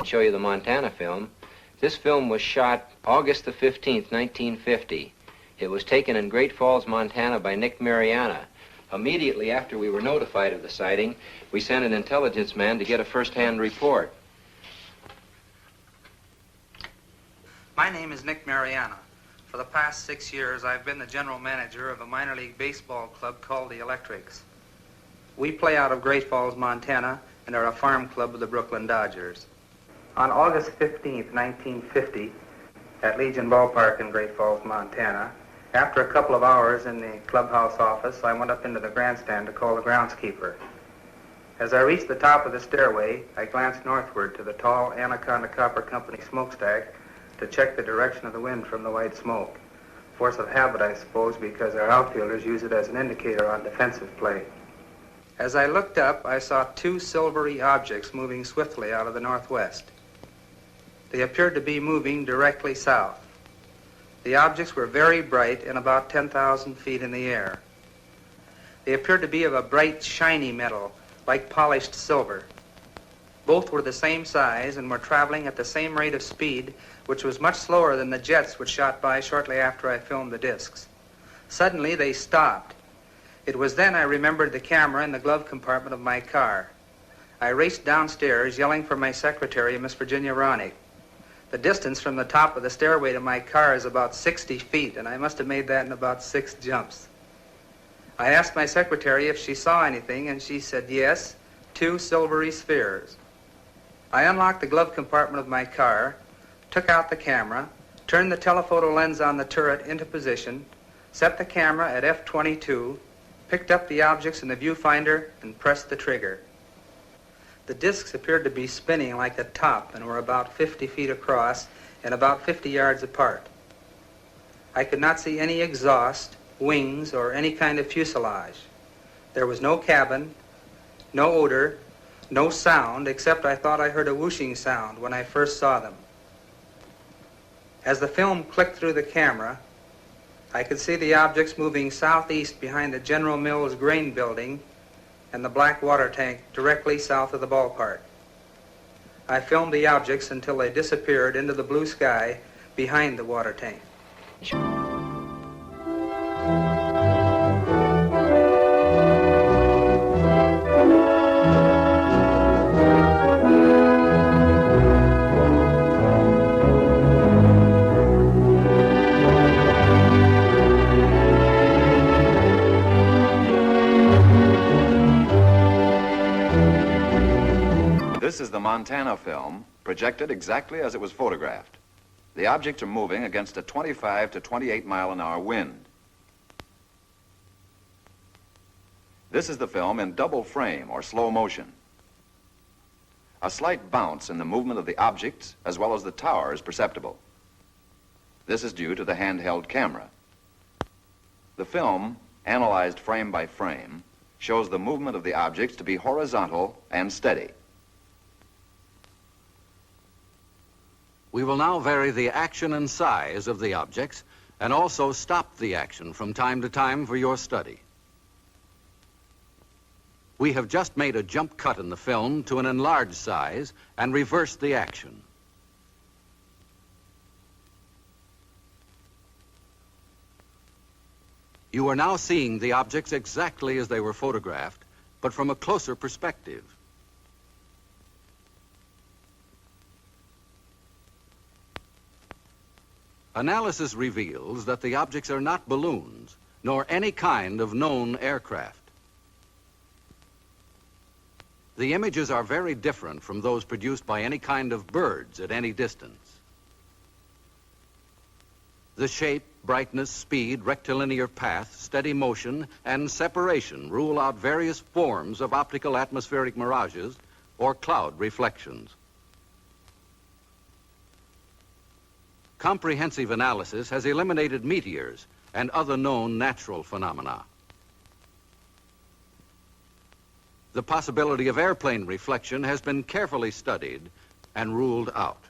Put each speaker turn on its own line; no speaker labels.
show you the Montana film. This film was shot August the 15th, 1950. It was taken in Great Falls, Montana by Nick Mariana. Immediately after we were notified of the sighting, we sent an intelligence man to get a first-hand report.
My name is Nick Mariana. For the past 6 years, I've been the general manager of a minor league baseball club called the Electrics. We play out of Great Falls, Montana, and are a farm club of the Brooklyn Dodgers. On August 15th, 1950, at Legion Ballpark in Great Falls, Montana, after a couple of hours in the clubhouse office, I went up into the grandstand to call the groundskeeper. As I reached the top of the stairway, I glanced northward to the tall Anaconda Copper Company smokestack to check the direction of the wind from the white smoke. Force of habit, I suppose, because our outfielders use it as an indicator on defensive play. As I looked up, I saw two silvery objects moving swiftly out of the northwest. They appeared to be moving directly south. The objects were very bright and about 10,000 feet in the air. They appeared to be of a bright, shiny metal, like polished silver. Both were the same size and were traveling at the same rate of speed, which was much slower than the jets which shot by shortly after I filmed the discs. Suddenly, they stopped. It was then I remembered the camera in the glove compartment of my car. I raced downstairs, yelling for my secretary, Miss Virginia Ronick. The distance from the top of the stairway to my car is about 60 feet, and I must have made that in about 6 jumps. I asked my secretary if she saw anything, and she said yes, 2 silvery spheres. I unlocked the glove compartment of my car, took out the camera, turned the telephoto lens on the turret into position, set the camera at f/22, picked up the objects in the viewfinder, and pressed the trigger. The discs appeared to be spinning like a top and were about 50 feet across and about 50 yards apart. I could not see any exhaust, wings, or any kind of fuselage. There was no cabin, no odor, no sound, except I thought I heard a whooshing sound when I first saw them. As the film clicked through the camera, I could see the objects moving southeast behind the General Mills grain building and the black water tank directly south of the ballpark. I filmed the objects until they disappeared into the blue sky behind the water tank.
This is the Montana film, projected exactly as it was photographed. The objects are moving against a 25 to 28 mile an hour wind. This is the film in double frame or slow motion. A slight bounce in the movement of the objects as well as the tower is perceptible. This is due to the handheld camera. The film, analyzed frame by frame, shows the movement of the objects to be horizontal and steady.
We will now vary the action and size of the objects and also stop the action from time to time for your study. We have just made a jump cut in the film to an enlarged size and reversed the action. You are now seeing the objects exactly as they were photographed, but from a closer perspective. Analysis reveals that the objects are not balloons, nor any kind of known aircraft. The images are very different from those produced by any kind of birds at any distance. The shape, brightness, speed, rectilinear path, steady motion, and separation rule out various forms of optical atmospheric mirages or cloud reflections. Comprehensive analysis has eliminated meteors and other known natural phenomena. The possibility of airplane reflection has been carefully studied and ruled out.